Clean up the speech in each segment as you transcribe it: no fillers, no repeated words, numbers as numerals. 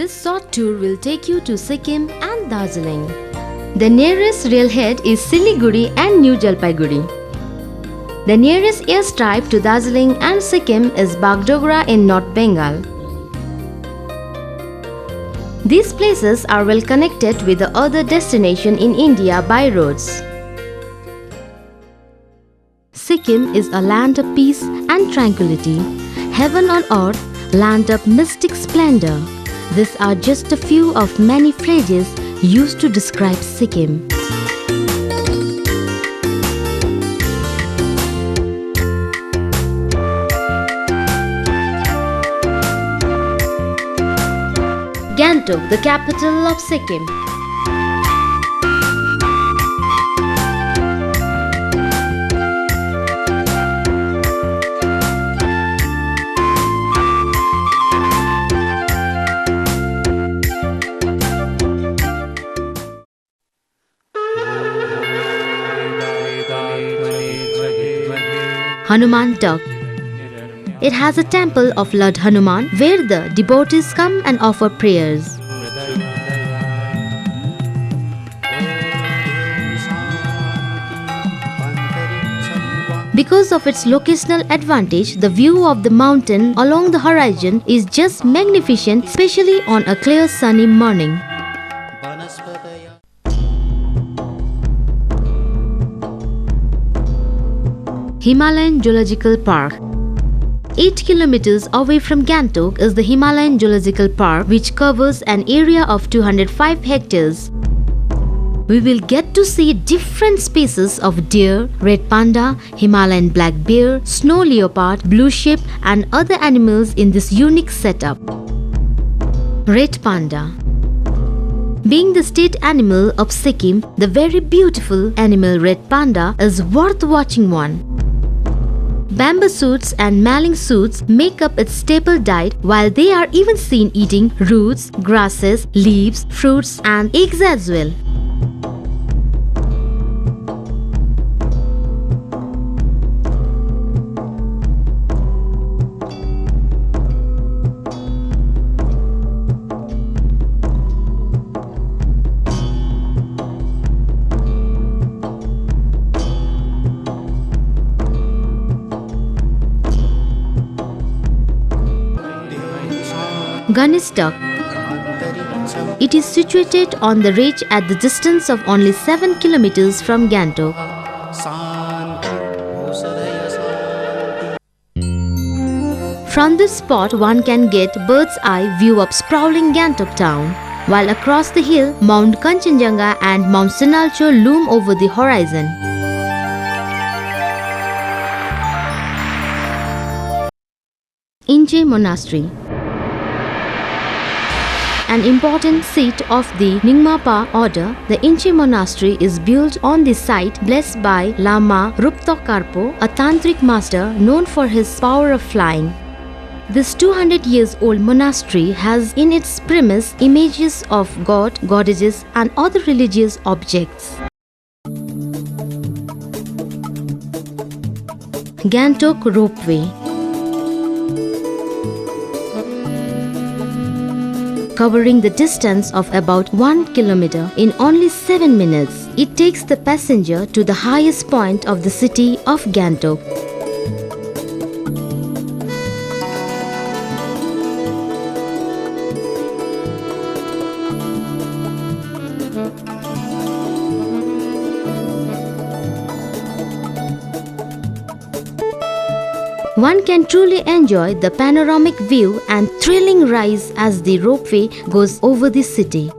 This short tour will take you to Sikkim and Darjeeling. The nearest railhead is Siliguri and New Jalpaiguri. The nearest airstrip to Darjeeling and Sikkim is Bagdogra in North Bengal. These places are well connected with the other destinations in India by roads. Sikkim is a land of peace and tranquility, heaven on earth, land of mystic splendor. These are just a few of many phrases used to describe Sikkim. Gangtok, the capital of Sikkim. Hanuman Tok. It has a temple of Lord Hanuman where the devotees come and offer prayers. Because of its locational advantage, the view of the mountain along the horizon is just magnificent, especially on a clear sunny morning. Himalayan Zoological Park. 8 kilometers away from Gangtok is the Himalayan Zoological Park, which covers an area of 205 hectares. We will get to see different species of deer, red panda, Himalayan black bear, snow leopard, blue sheep and other animals in this unique setup. Red panda. Being the state animal of Sikkim, the very beautiful animal red panda is worth watching one. Bamboo shoots and malling shoots make up its staple diet, while they are even seen eating roots, grasses, leaves, fruits and eggs as well. Ganesh Tok. It is situated on the ridge at the distance of only 7 kilometers from Gangtok. From this spot, one can get bird's eye view of sprawling Gangtok town, while across the hill, Mount Kanchenjunga and Mount Sinalcho loom over the horizon. Inche Monastery. An important seat of the Nyingmapa order, the Inche Monastery is built on the site blessed by Lama Ruptok Karpo, a tantric master known for his power of flying. This 200 years old monastery has in its premise images of god, goddesses and other religious objects. Gangtok Ropeway. Covering the distance of about 1 kilometer in only 7 minutes, it takes the passenger to the highest point of the city of Gangtok. One can truly enjoy the panoramic view and thrilling rise as the ropeway goes over the city.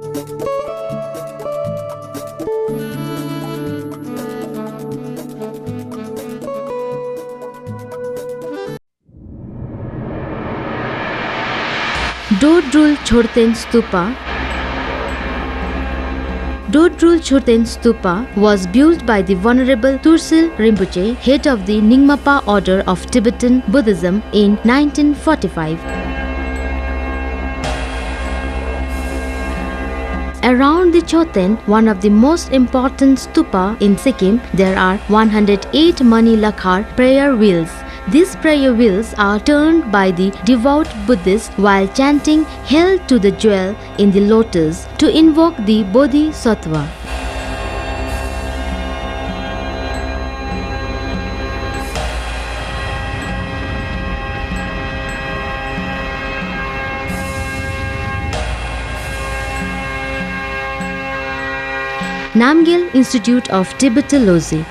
Dodrul Chorten Stupa. Dodrul Chorten Stupa was built by the Venerable Tursil Rinpoche, head of the Nyingmapa order of Tibetan Buddhism in 1945. Around the Chorten, one of the most important stupa in Sikkim, there are 108 Mani Lakhar prayer wheels These prayer wheels are turned by the devout Buddhists while chanting "Hail to the jewel in the lotus" to invoke the Bodhisattva. Namgyal Institute of Tibetology.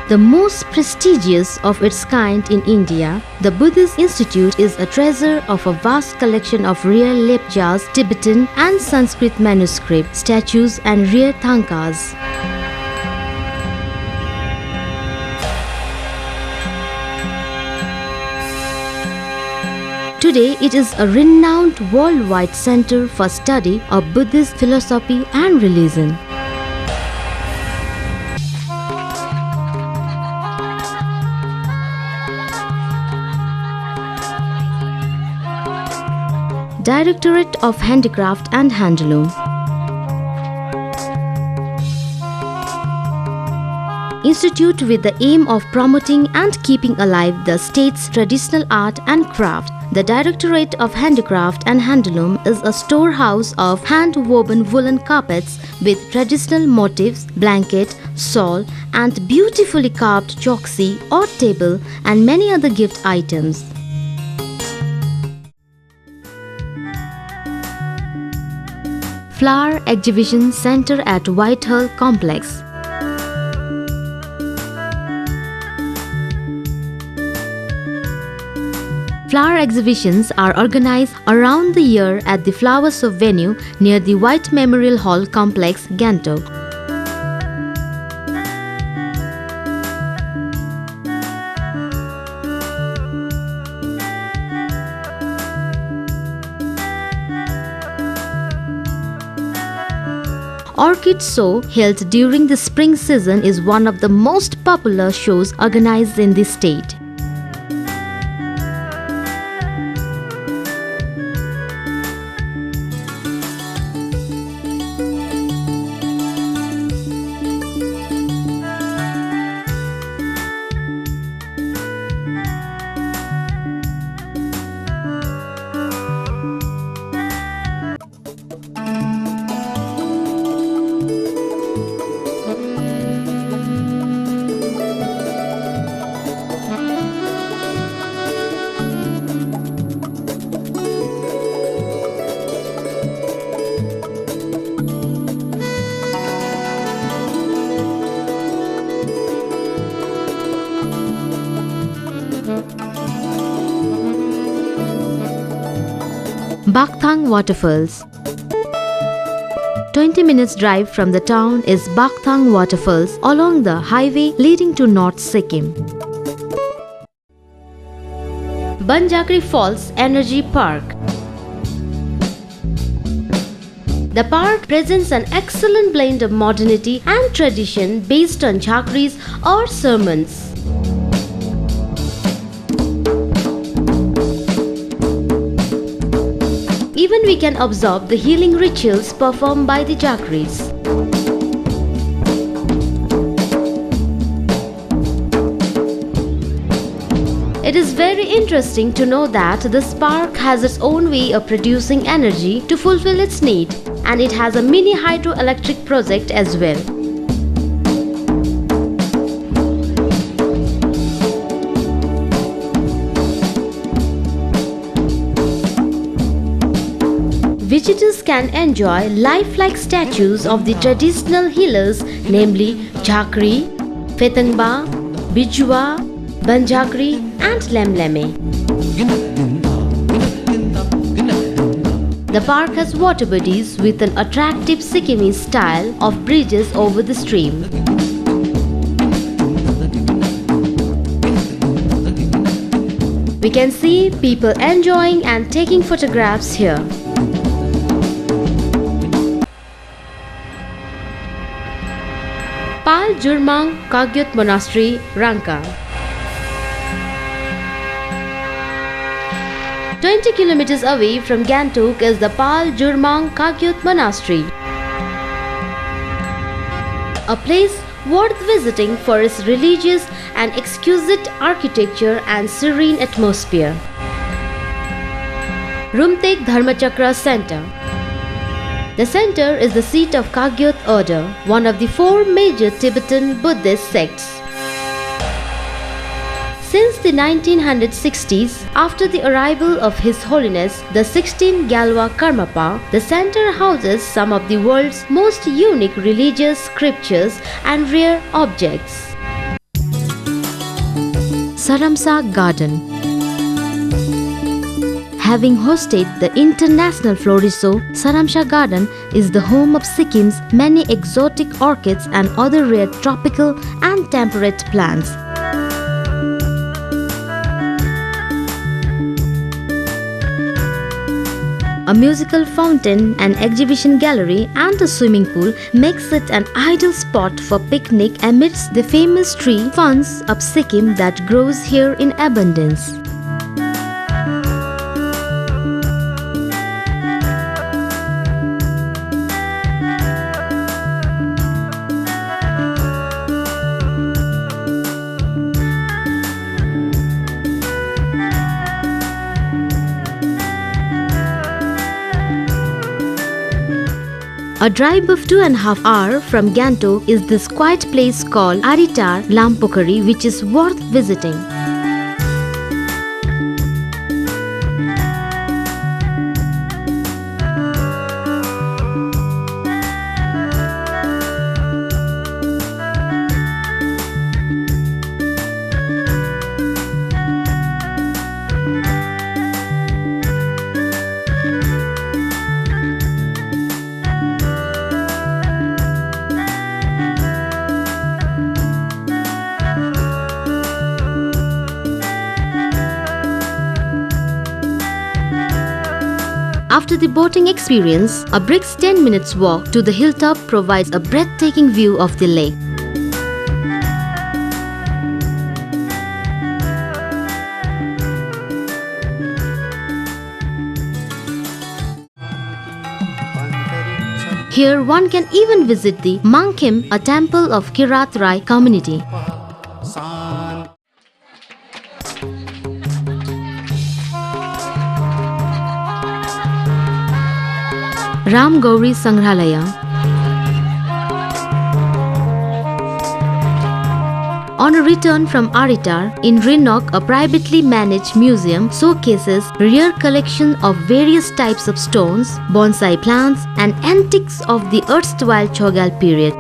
The most prestigious of its kind in India, the Buddhist Institute is a treasure of a vast collection of rare Lepcha's, Tibetan and Sanskrit manuscripts, statues and rare thangkas. Today, it is a renowned worldwide center for study of Buddhist philosophy and religion. Directorate of Handicraft and Handloom. Institute with the aim of promoting and keeping alive the state's traditional art and craft. The Directorate of Handicraft and Handloom is a storehouse of hand-woven woolen carpets with traditional motifs, blanket, shawl, and beautifully carved chauksi or table and many other gift items. Flower Exhibition Center at Whitehall Complex. Flower exhibitions are organized around the year at the Flower Show venue near the White Memorial Hall Complex, Gangtok. Orchid Show, held during the spring season, is one of the most popular shows organized in the state. Bakthang Waterfalls. 20 minutes drive from the town is Bakthang Waterfalls along the highway leading to North Sikkim. Banjakri Falls Energy Park. The park presents an excellent blend of modernity and tradition based on jhakris or sermons. Even we can observe the healing rituals performed by the jhakris. It is very interesting to know that this park has its own way of producing energy to fulfill its need, and it has a mini hydroelectric project as well. Visitors can enjoy lifelike statues of the traditional healers, namely Jhakri, Phetangba, Bijua, Banjakri and Lemleme. The park has water bodies with an attractive Sikkimese style of bridges over the stream. We can see people enjoying and taking photographs here. Pal Jurmang Kagyut Monastery, Rangka. 20 kilometers away from Gangtok is the Pal Jurmang Kagyut Monastery, a place worth visiting for its religious and exquisite architecture and serene atmosphere. Rumtek Dharmachakra Center. The center is the seat of Kagyot Order, one of the four major Tibetan Buddhist sects. Since the 1960s, after the arrival of His Holiness the 16th Gyalwa Karmapa, the center houses some of the world's most unique religious scriptures and rare objects. Saramsa Garden. Having hosted the International Floriso, Saramsa Garden is the home of Sikkim's many exotic orchids and other rare tropical and temperate plants. A musical fountain, an exhibition gallery and a swimming pool makes it an ideal spot for picnic amidst the famous tree ferns of Sikkim that grows here in abundance. A drive of 2.5 hours from Gangtok is this quiet place called Aritar Lampokari, which is worth visiting. After the boating experience, a brisk 10 minutes walk to the hilltop provides a breathtaking view of the lake. Here one can even visit the Mangkhim, a temple of Kirat Rai community. Ram Gauri Sangrahalaya. On a return from Aritar, in Rinok, a privately managed museum showcases rare collection of various types of stones, bonsai plants and antiques of the erstwhile Chogal period.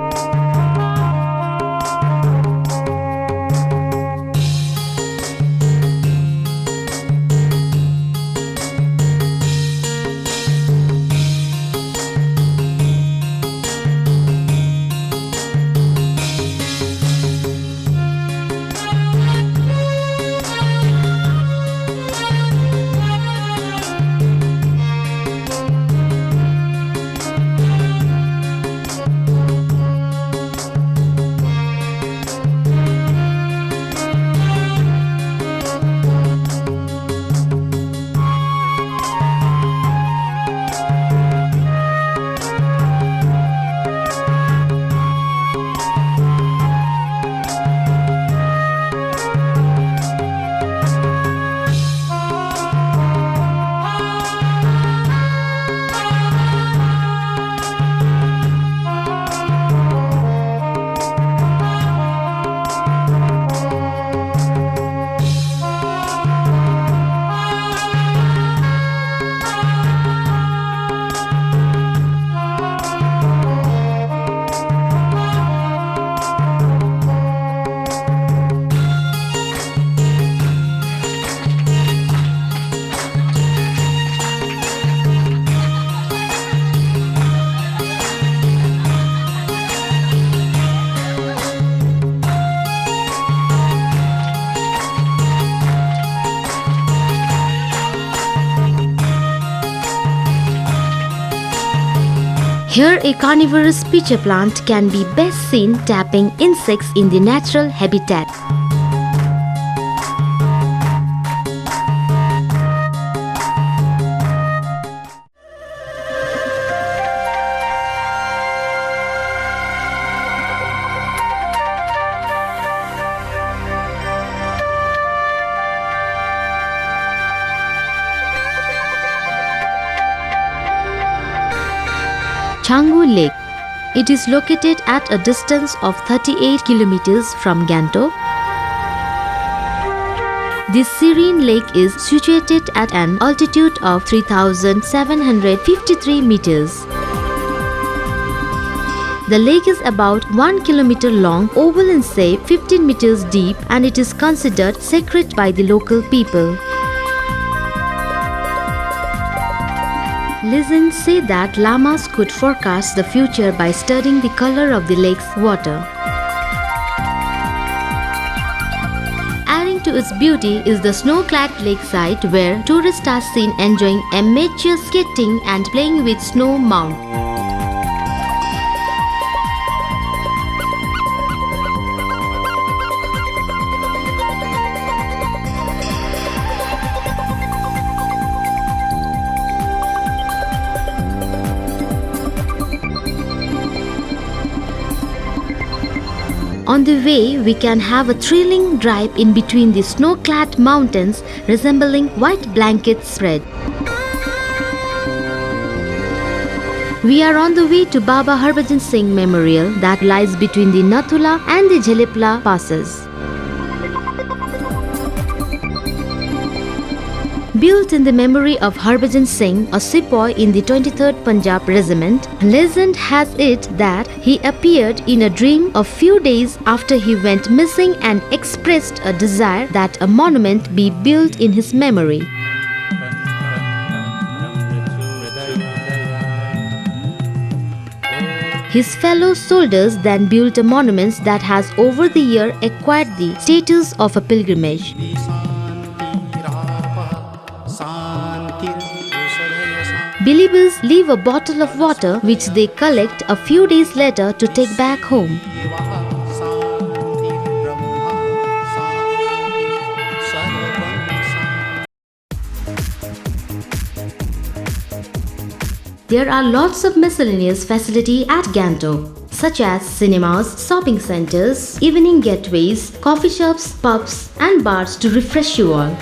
Here a carnivorous pitcher plant can be best seen tapping insects in the natural habitat. Canggu Lake. It is located at a distance of 38 kilometers from Gangtok. This serene lake is situated at an altitude of 3,753 meters. The lake is about 1 kilometer long, oval in shape, 15 meters deep, and it is considered sacred by the local people. Legends say that lamas could forecast the future by studying the color of the lake's water. Adding to its beauty is the snow-clad lakeside where tourists are seen enjoying amateur skating and playing with snow mount. On the way, we can have a thrilling drive in between the snow-clad mountains resembling white blankets spread. We are on the way to Baba Harbhajan Singh Memorial that lies between the Nathula and the Jhalipla passes. Built in the memory of Harbhajan Singh, a sepoy in the 23rd Punjab Regiment, legend has it that he appeared in a dream a few days after he went missing and expressed a desire that a monument be built in his memory. His fellow soldiers then built a monument that has over the year acquired the status of a pilgrimage. Believers leave a bottle of water which they collect a few days later to take back home. There are lots of miscellaneous facility at Gangtok, such as cinemas, shopping centers, evening getaways, coffee shops, pubs and bars to refresh you all.